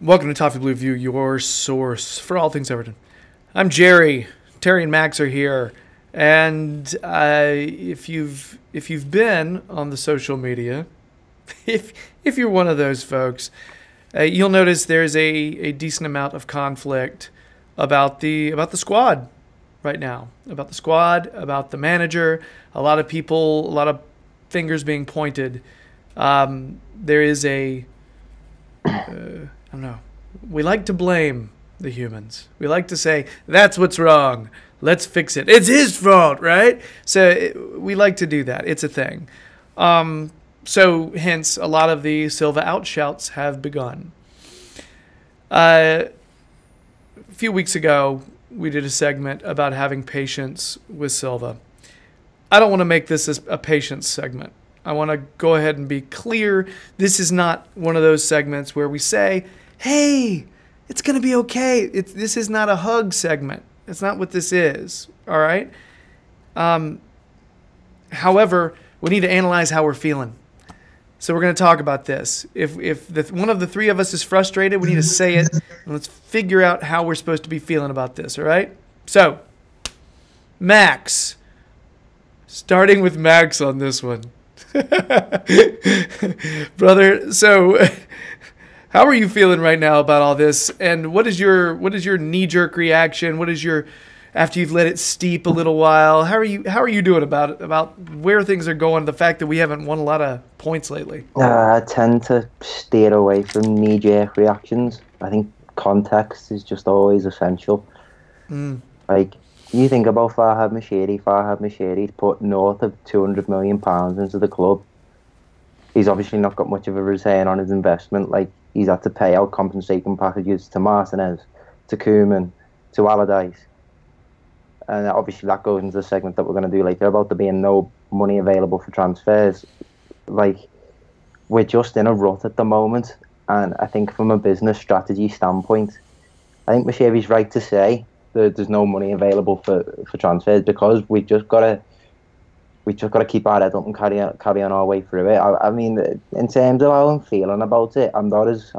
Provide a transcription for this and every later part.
Welcome to Toffee Blue View, your source for all things Everton. I'm Jerry. Terry and Max are here, and if you've been on the social media, if you're one of those folks, you'll notice there's a decent amount of conflict about the squad right now, about the manager. A lot of people, a lot of fingers being pointed. There is I don't know. We like to blame the humans. We like to say, that's what's wrong. Let's fix it. It's his fault, right? So we like to do that. It's a thing. So hence, a lot of the Silva outshouts have begun. A few weeks ago, we did a segment about having patience with Silva. I don't want to make this a patience segment. I want to go ahead and be clear. This is not one of those segments where we say, hey, it's going to be okay. This is not a hug segment. That's not what this is, all right? However, we need to analyze how we're feeling. So we're going to talk about this. If one of the three of us is frustrated, we need to say it. And let's figure out how we're supposed to be feeling about this, all right? So, Max. Starting with Max on this one. Brother, so how are you feeling right now about all this, and what is your knee-jerk reaction? What is your, after you've let it steep a little while, how are you doing about where things are going, the fact that we haven't won a lot of points lately? I tend to steer away from knee-jerk reactions. I think context is just always essential. Like, you think about Farhad Moshiri's put north of £200 million into the club. He's obviously not got much of a return on his investment. Like, he's had to pay out compensation packages to Martinez, to Koeman, to Allardyce. And obviously that goes into the segment that we're going to do later about there being no money available for transfers. Like, we're just in a rut at the moment. And I think from a business strategy standpoint, I think Moshiri's right to say there's no money available for transfers, because we just gotta keep our head up and carry on our way through it. I mean, in terms of how I'm feeling about it, I'm not as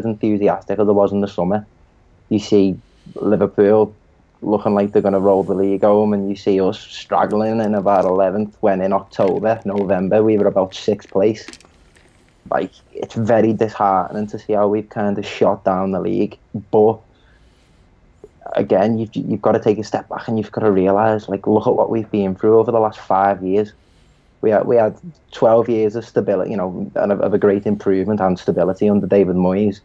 enthusiastic as I was in the summer. You see Liverpool looking like they're going to roll the league home, and you see us struggling in about 11th, when in November we were about 6th place. Like, it's very disheartening to see how we've kind of shot down the league, but again, you've got to take a step back and you've got to realise, like, look at what we've been through over the last 5 years. We had 12 years of stability, and of a great improvement and stability under David Moyes.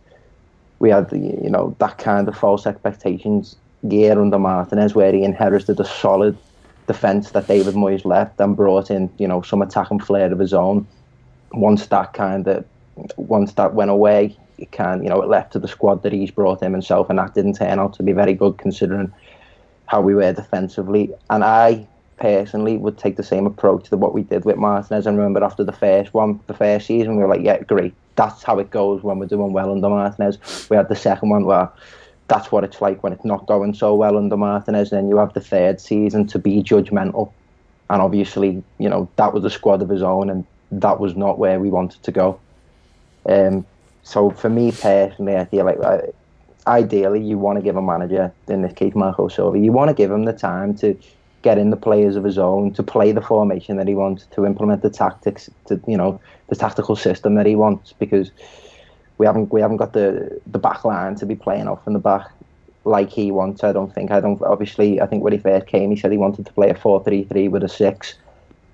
We had, that kind of false expectations year under Martinez, where he inherited a solid defence that David Moyes left and brought in, some attacking flair of his own. Once that went away, it left to the squad that he's brought in himself, and that didn't turn out to be very good considering how we were defensively. And I personally would take the same approach to what we did with Martinez. And remember, after the first season, we were like, yeah, great, that's how it goes when we're doing well under Martinez. We had the second one where that's what it's like when it's not going so well under Martinez. And then you have the third season to be judgmental. And obviously, that was a squad of his own, and that was not where we wanted to go. So for me personally, I feel like ideally you want to give a manager, in this case Marco Silva, you want to give him the time to get in the players of his own, to play the formation that he wants, to implement the tactics, the tactical system that he wants, because we haven't got the back line to be playing off from the back like he wants. Obviously, I think when he first came, he said he wanted to play a 4-3-3 with a 6,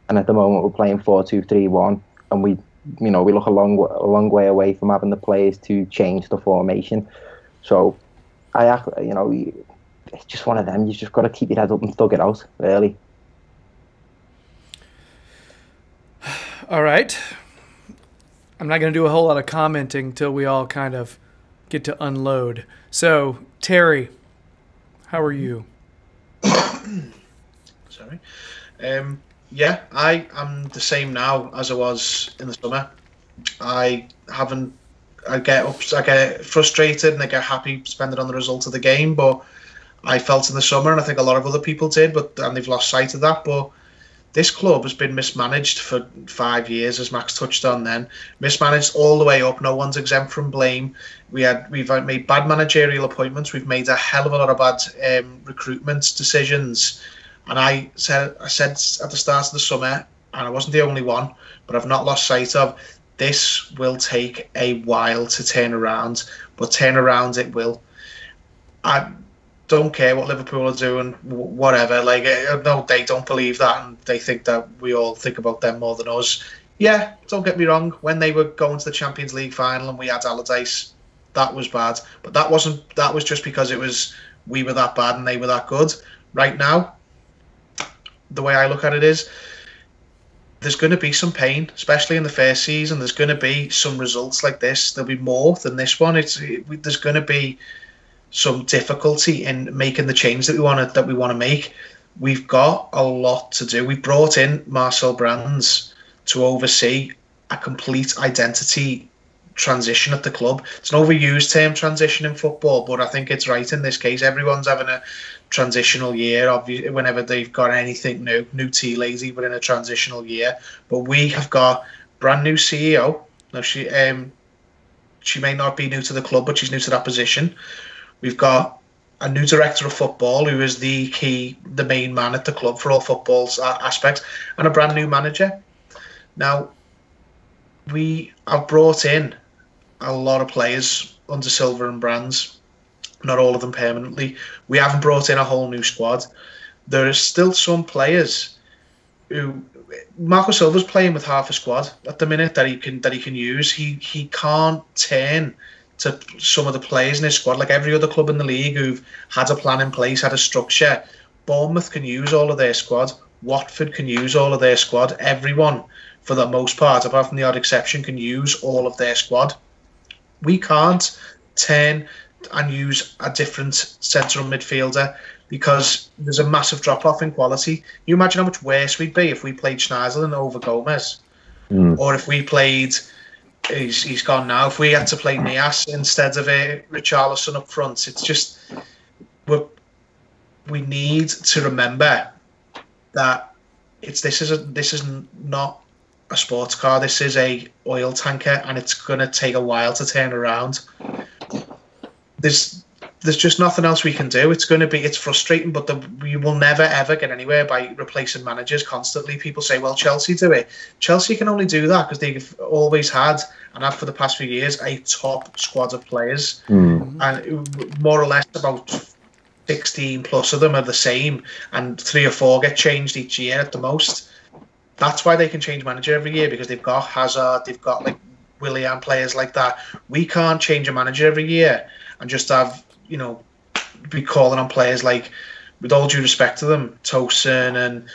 and at the moment we're playing 4-2-3-1, and we look a long way away from having the players to change the formation. So, it's just one of them. You just got to keep your head up and thug it out, really. All right. I'm not going to do a whole lot of commenting till we all kind of get to unload. So, Terry, how are you? Sorry. Yeah, I am the same now as I was in the summer. I get frustrated and I get happy depending on the result of the game, but I felt in the summer, and I think a lot of other people did, and they've lost sight of that. But this club has been mismanaged for 5 years, as Max touched on then. Mismanaged all the way up. No one's exempt from blame. We've made bad managerial appointments. We've made a hell of a lot of bad recruitment decisions. And I said at the start of the summer, and I wasn't the only one, but I've not lost sight of, this will take a while to turn around, but turn around it will. I don't care what Liverpool are doing, whatever. Like, no, they don't believe that, and they think that we all think about them more than us. Yeah, don't get me wrong. When they were going to the Champions League final and we had Allardyce, that was bad. But that was just because we were that bad and they were that good. Right now, the way I look at it is, there's going to be some pain, especially in the first season. There's going to be some results like this. There'll be more than this one. There's going to be some difficulty in making the change that we want to make. We've got a lot to do. We brought in Marcel Brands to oversee a complete identity transition at the club. It's an overused term, transition in football, but I think it's right in this case. Everyone's having a transitional year, obviously, whenever they've got anything new tea lazy, but in a transitional year. But we have got brand new CEO. Now she may not be new to the club, but she's new to that position. We've got a new director of football who is the main man at the club for all football aspects, and a brand new manager. Now, we have brought in a lot of players under Silva and Brands, not all of them permanently. We haven't brought in a whole new squad. There are still some players who Marco Silva's playing with half a squad at the minute that he can use. He can't turn to some of the players in his squad like every other club in the league who've had a plan in place, had a structure. Bournemouth can use all of their squad. Watford can use all of their squad. Everyone, for the most part, apart from the odd exception, can use all of their squad. We can't turn and use a different central midfielder because there's a massive drop-off in quality. You imagine how much worse we'd be if we played Schneiderlin over Gomez, or if we played... He's gone now. If we had to play Nias instead of Richarlison up front, it's just we need to remember that this is not a sports car. This is a oil tanker, and it's going to take a while to turn around. There's just nothing else we can do. It's frustrating, but we will never ever get anywhere by replacing managers constantly. People say, well, Chelsea do it. Chelsea can only do that because they've always had, and have for the past few years, a top squad of players. And more or less about 16 plus of them are the same, and 3 or 4 get changed each year at the most. That's why they can change manager every year, because they've got Hazard, they've got like Willian, players like that. We can't change a manager every year and just have, be calling on players like, with all due respect to them, Tosin and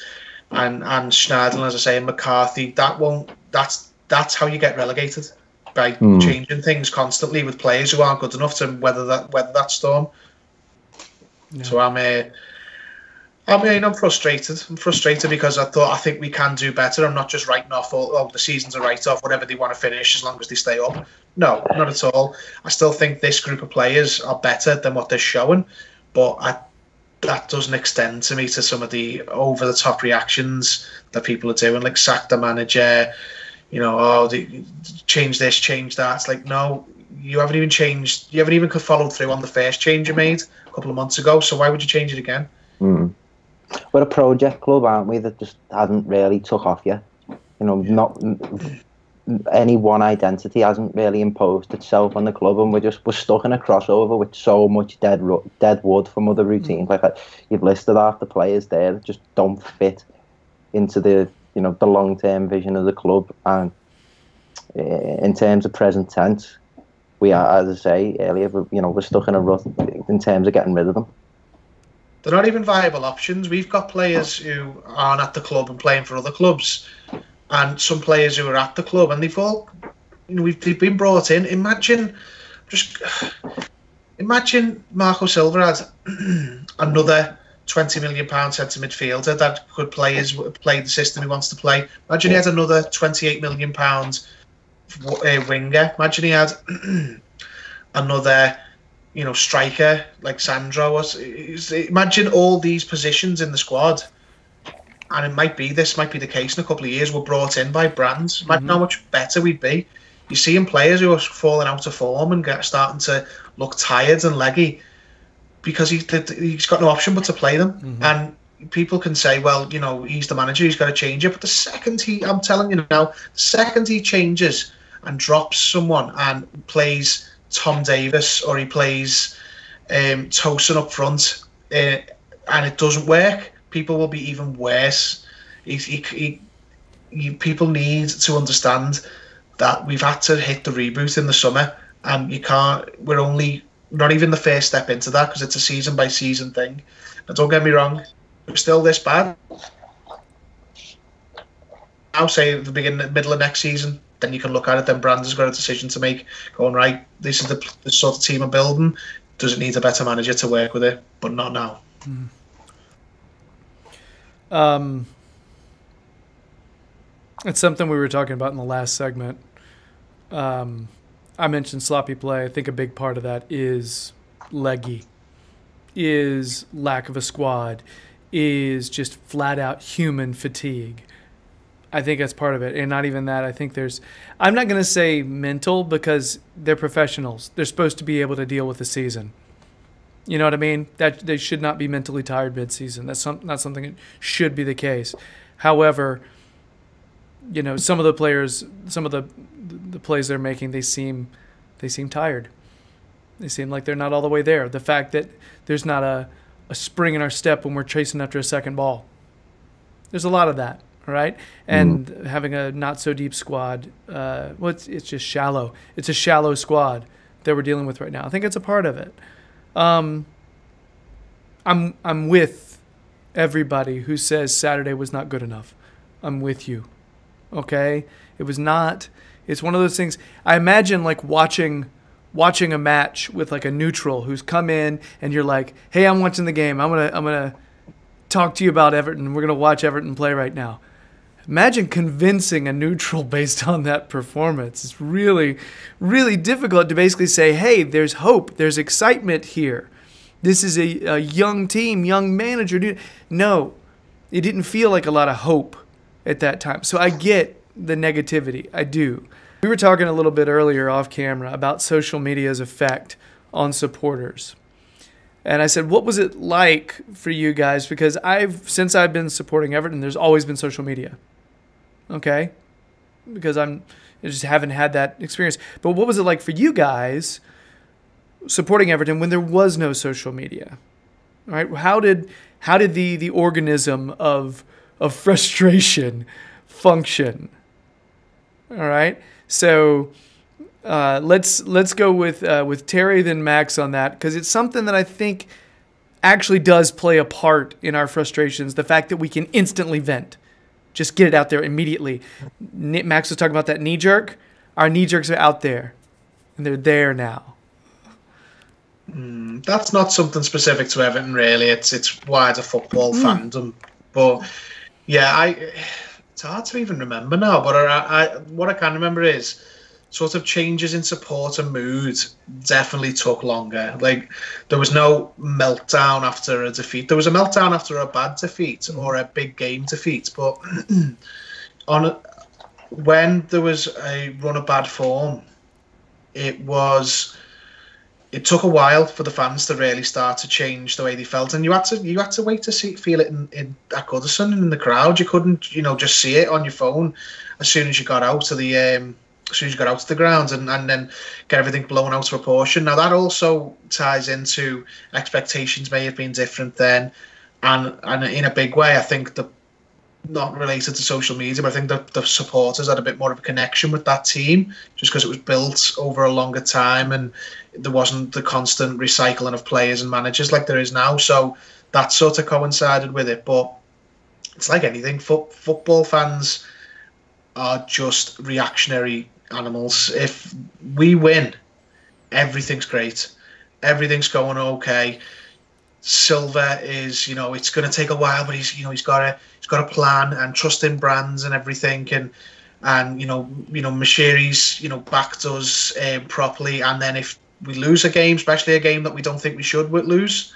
Schneiderlin, as I say, and McCarthy. That's how you get relegated, by changing things constantly with players who aren't good enough to weather that storm. Yeah. So I'm frustrated. I'm frustrated because I think we can do better. I'm not just writing off, the season's a write-off, whatever they want to finish, as long as they stay up. No, not at all. I still think this group of players are better than what they're showing, but that doesn't extend to me to some of the over-the-top reactions that people are doing, like sack the manager, change this, change that. It's like, no, you haven't even changed. You haven't even followed through on the first change you made a couple of months ago, so why would you change it again? We're a project club, aren't we, that just hasn't really took off yet. Not any one identity hasn't really imposed itself on the club, and we're stuck in a crossover with so much dead wood from other routines. Like you've listed half the players there that just don't fit into the the long-term vision of the club. And in terms of present tense, we are, as I say earlier, we're stuck in a rut in terms of getting rid of them. They're not even viable options. We've got players who aren't at the club and playing for other clubs, and some players who are at the club, and they've all, they've been brought in. Imagine Marco Silva had another £20 million centre midfielder that could play the system he wants to play. Imagine he had another £28 million winger. Imagine he had another striker like Sandro. Imagine all these positions in the squad, and this might be the case in a couple of years, we're brought in by brands. Imagine how much better we'd be. You're seeing players who are falling out of form and starting to look tired and leggy because he's got no option but to play them. And people can say, well, you know, he's the manager, he's got to change it. But the second I'm telling you now, the second he changes and drops someone and plays Tom Davis or he plays Tosin up front and it doesn't work, people will be even worse. People need to understand that we've had to hit the reboot in the summer, and we're only not even the first step into that because it's a season by season thing. And don't get me wrong, we're still this bad. I'll say at the middle of next season, then you can look at it, then Brandon's got a decision to make, going, right, this is the sort of team I'm building. Does it need a better manager to work with it? But not now. It's something we were talking about in the last segment. I mentioned sloppy play. I think a big part of that is leggy, is lack of a squad, is just flat out human fatigue. I think that's part of it. And not even that. I think I'm not going to say mental because they're professionals. They're supposed to be able to deal with the season. You know what I mean? That they should not be mentally tired mid-season. That's not something that should be the case. However, you know, some of the players, some of the plays they're making, they seem tired. They seem like they're not all the way there. The fact that there's not a spring in our step when we're chasing after a second ball. There's a lot of that, all right? And having a not so deep squad, it's just shallow. It's a shallow squad that we're dealing with right now. I think it's a part of it. I'm with everybody who says Saturday was not good enough. I'm with you. Okay? It was not. It's one of those things. I imagine like watching a match with like a neutral who's come in and you're like, "Hey, I'm watching the game. I'm gonna talk to you about Everton. We're gonna watch Everton play right now." Imagine convincing a neutral based on that performance. It's really, really difficult to basically say, "Hey, there's hope. There's excitement here. This is a young team, young manager." No, it didn't feel like a lot of hope at that time. So I get the negativity. I do. We were talking a little bit earlier off camera about social media's effect on supporters. And I said, what was it like for you guys? Because since I've been supporting Everton, there's always been social media. Okay? Because I just haven't had that experience. But what was it like for you guys supporting Everton when there was no social media? All right? How did the organism of frustration function? All right? So let's go with Terry then Max on that, because it's something that I think actually does play a part in our frustrations. The fact that we can instantly vent, just get it out there immediately. Max was talking about that knee jerk. Our knee jerks are out there, and they're there now. That's not something specific to Everton, really. It's wider football fandom, but yeah, it's hard to even remember now, but what I can remember is sort of changes in support and mood definitely took longer. Like, there was no meltdown after a defeat. There was a meltdown after a bad defeat or a big game defeat, but when there was a run of bad form, it took a while for the fans to really start to change the way they felt, and you had to wait to feel it at Goodison and in the crowd. You couldn't, just see it on your phone as soon as you got out to the ground, and then get everything blown out of proportion. Now that also ties into expectations may have been different then, and in a big way, I think not related to social media, but I think the supporters had a bit more of a connection with that team just because it was built over a longer time and there wasn't the constant recycling of players and managers like there is now. So that sort of coincided with it. But it's like anything. Football fans are just reactionary animals. If we win, everything's great. Everything's going okay. Silva is, it's going to take a while, but he's got a plan and trust in brands and everything, and Mashiri's backed us properly. And then if we lose a game, especially a game that we don't think we should lose,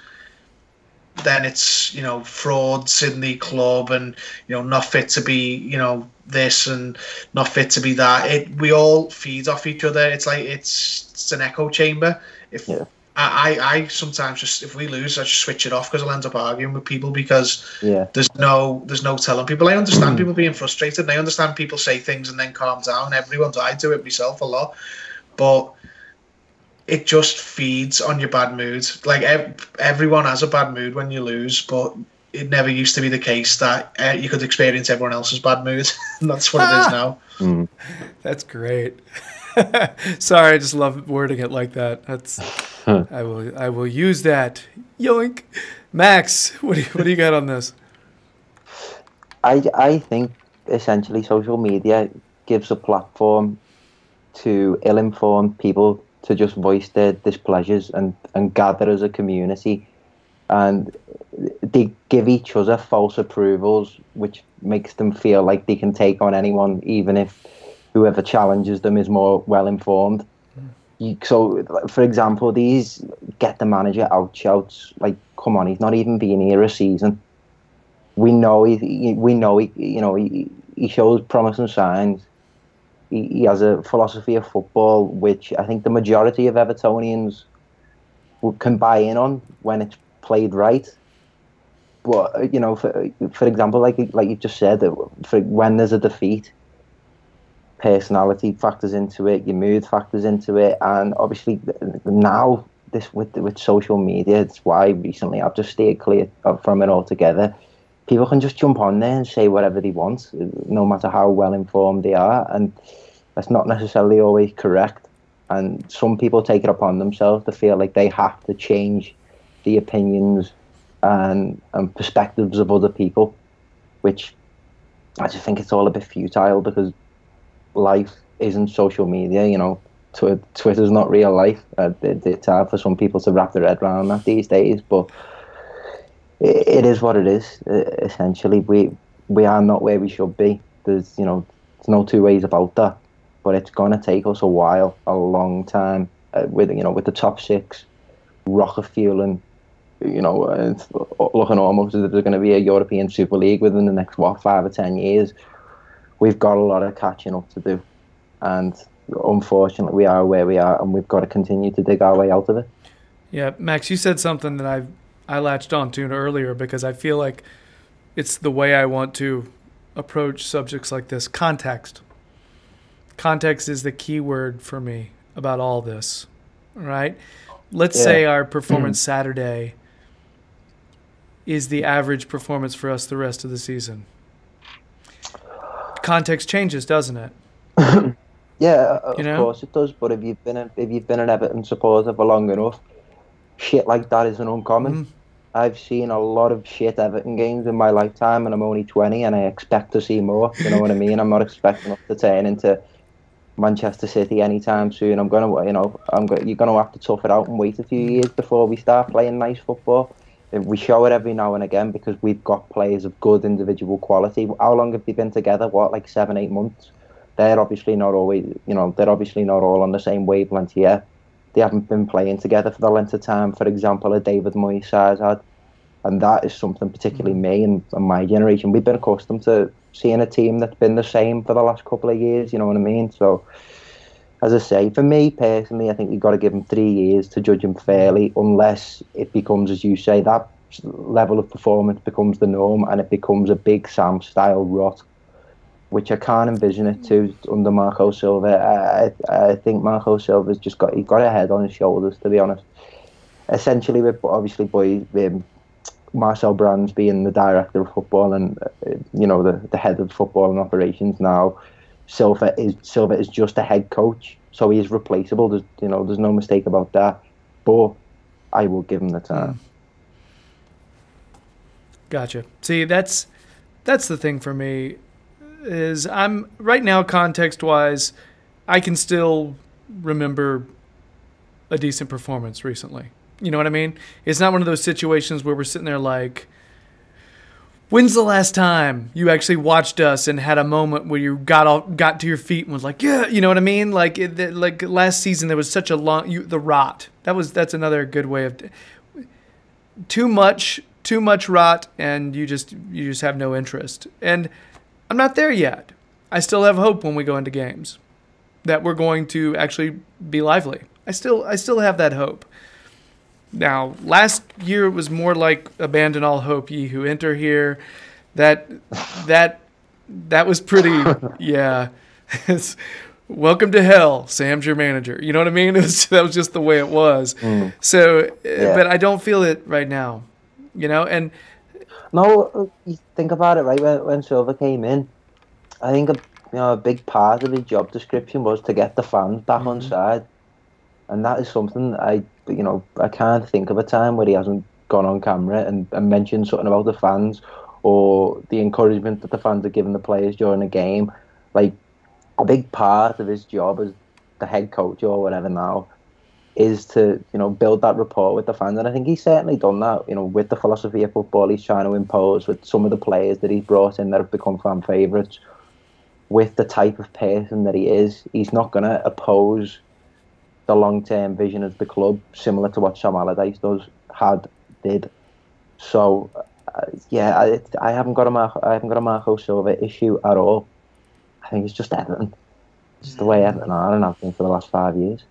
then it's, you know, frauds in the club and, you know, not fit to be, you know, this and not fit to be that. We all feed off each other. It's like it's an echo chamber. If I sometimes just, if we lose, I just switch it off because I'll end up arguing with people because there's no telling people. I understand people being frustrated and I understand people say things and then calm down. I do it myself a lot, but it just feeds on your bad mood. Like everyone has a bad mood when you lose, but it never used to be the case that you could experience everyone else's bad mood. And that's what it is now. That's great. Sorry, I just love wording it like that. That's I will use that. Yoink. Max, what do you got on this? I think essentially social media gives a platform to ill-informed people to just voice their displeasures and gather as a community, and they give each other false approvals, which makes them feel like they can take on anyone, even if whoever challenges them is more well-informed. So, for example, these get the manager out shouts, like, come on, he's not even been here a season. We know he shows promising signs. He has a philosophy of football which I think the majority of Evertonians can buy in on when it's played right. But, you know, for example, like you just said, when there's a defeat, personality factors into it, your mood factors into it, and obviously now this with social media, it's why recently I've just stayed clear from it altogether. People can just jump on there and say whatever they want, no matter how well informed they are, and that's not necessarily always correct. And some people take it upon themselves to feel like they have to change the opinions and perspectives of other people, which I just think it's all a bit futile, because life isn't social media, you know. Twitter's not real life. It's hard for some people to wrap their head around that these days, but it is what it is. Essentially, we are not where we should be. There's no two ways about that. But it's gonna take us a while, a long time, with the top six rocket fueling. It's looking almost as if there's going to be a European Super League within the next 5 or 10 years. We've got a lot of catching up to do, and unfortunately we are where we are, and we've got to continue to dig our way out of it. Yeah, Max, you said something that I latched on to earlier, because I feel like it's the way I want to approach subjects like this. Context is the key word for me about all this, right? Let's say our performance Saturday is the average performance for us the rest of the season. Context changes, doesn't it? Yeah, of course it does. But if you've been an Everton supporter for long enough, shit like that isn't uncommon. I've seen a lot of shit Everton games in my lifetime, and I'm only 20, and I expect to see more. You know what I mean? I'm not expecting us to turn into Manchester City anytime soon. You're gonna have to tough it out and wait a few years before we start playing nice football. We show it every now and again because we've got players of good individual quality. How long have they been together? Like 7-8 months? They're obviously not always, they're obviously not all on the same wavelength here. They haven't been playing together for the length of time, for example, a David Moyes had. And that is something particularly me and my generation. We've been accustomed to seeing a team that's been the same for the last couple of years, you know what I mean? So, as I say, for me personally, I think you've got to give him 3 years to judge him fairly, unless it becomes, as you say, that level of performance becomes the norm and it becomes a Big Sam-style rot, which I can't envision it to under Marco Silva. I think Marco Silva's he got a head on his shoulders, to be honest. Essentially, with obviously Marcel Brands being the director of football and the head of football and operations now, Silva is just a head coach, so he is replaceable. There's no mistake about that. But I will give him the time. Gotcha. See, that's the thing for me. Is I'm right now, context-wise, I can still remember a decent performance recently. You know what I mean? It's not one of those situations where we're sitting there like, when's the last time you actually watched us and had a moment where you got to your feet and was like, yeah, you know what I mean? Like last season there was such a long the rot. That's another good way of too much too much rot, and you just have no interest. And I'm not there yet. I still have hope when we go into games that we're going to actually be lively. I still have that hope. Now, last year it was more like abandon all hope, ye who enter here. That was pretty, yeah. Welcome to hell, Sam's your manager. You know what I mean? That was just the way it was. So, but I don't feel it right now, and... No, you think about it, right? When Silva came in, I think a big part of his job description was to get the fans back on side. And that is something I can't think of a time where he hasn't gone on camera and mentioned something about the fans or the encouragement that the fans are giving the players during a game. Like, a big part of his job as the head coach or whatever now is to, build that rapport with the fans. And I think he's certainly done that, with the philosophy of football he's trying to impose with some of the players that he's brought in that have become fan favourites. With the type of person that he is, he's not going to oppose the long-term vision of the club, similar to what Sam Allardyce did. So, I haven't got a Marco Silva issue at all. I think it's just Everton. It's the way Everton are and have been for the last 5 years.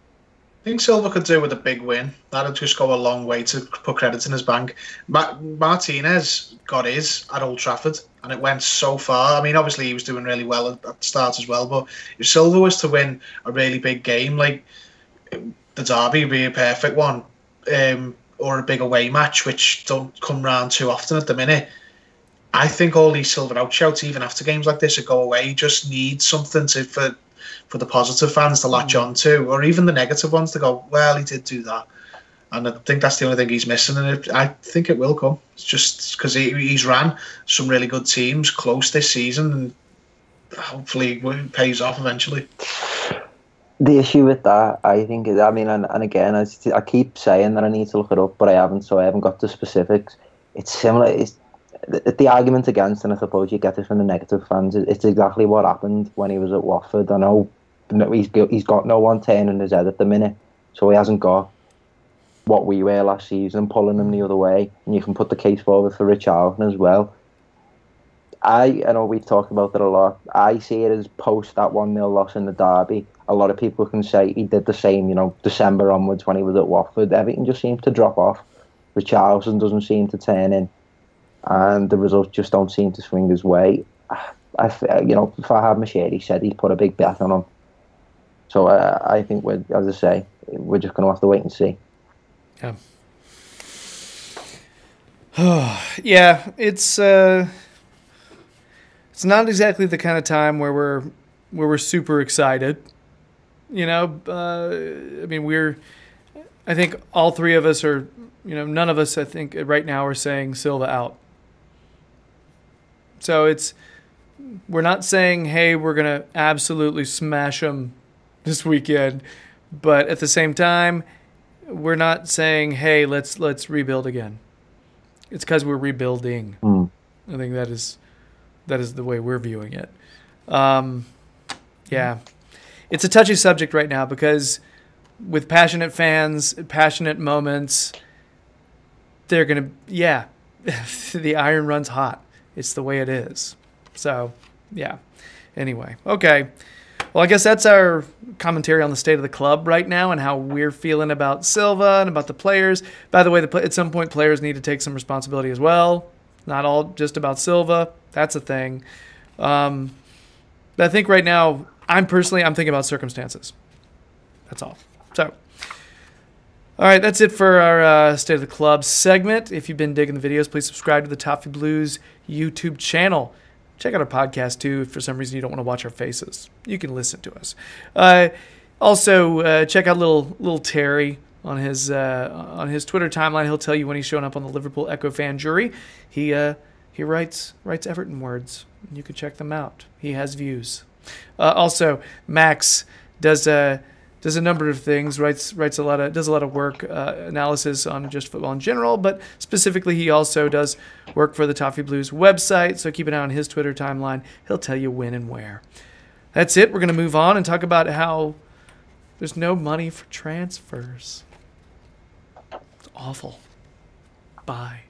I think Silva could do with a big win. That'd just go a long way to put credits in his bank. Martinez got his at Old Trafford, and it went so far. I mean, obviously he was doing really well at the start as well, but if Silva was to win a really big game, like the derby would be a perfect one, or a big away match, which don't come round too often at the minute. I think all these Silva outshouts, even after games like this, would go away. You just need something for the positive fans to latch on to, or even the negative ones to go, well, he did do that. And I think that's the only thing he's missing, and I think it will come. It's just because he's ran some really good teams close this season, and hopefully it pays off eventually. The issue with that, I think, is, and again, I keep saying that I need to look it up, but I haven't, so I haven't got the specifics. It's similar. It's the argument against, and I suppose you get this from the negative fans, it's exactly what happened when he was at Watford. I know he's got no one turning his head at the minute, so he hasn't got what we were last season, pulling him the other way, and you can put the case forward for Richarlison as well. I know we've talked about it a lot. I see it as post that 1-0 loss in the derby. A lot of people can say he did the same, December onwards when he was at Watford. Everything just seems to drop off. Richarlison doesn't seem to turn in, and the results just don't seem to swing his way. Farhad Moshiri said he's put a big bet on him. So I think we're just going to have to wait and see. Yeah. Yeah, it's not exactly the kind of time where we're super excited. I think all three of us are, none of us, I think, right now are saying Silva out. So we're not saying, hey, we're going to absolutely smash him this weekend. But at the same time, we're not saying, hey, let's rebuild again. It's because we're rebuilding. I think that is the way we're viewing it. Yeah. It's a touchy subject right now because with passionate fans, passionate moments, they're going to, the iron runs hot. It's the way it is. So, yeah. Anyway, okay. Well, I guess that's our commentary on the state of the club right now and how we're feeling about Silva and about the players. By the way, at some point, players need to take some responsibility as well. Not all just about Silva. That's a thing. But I think right now, I'm thinking about circumstances. That's all. So, all right, that's it for our State of the Club segment. If you've been digging the videos, please subscribe to the Toffee Blues YouTube channel. Check out our podcast, too, if for some reason you don't want to watch our faces. You can listen to us. Also, check out little Terry on his Twitter timeline. He'll tell you when he's showing up on the Liverpool Echo fan jury. He writes Everton words. You can check them out. He has views. Also, Max does a number of things. Does a lot of work, analysis on just football in general, but specifically he also does work for the Toffee Blues website. So keep an eye on his Twitter timeline. He'll tell you when and where. That's it. We're going to move on and talk about how there's no money for transfers. It's awful. Bye.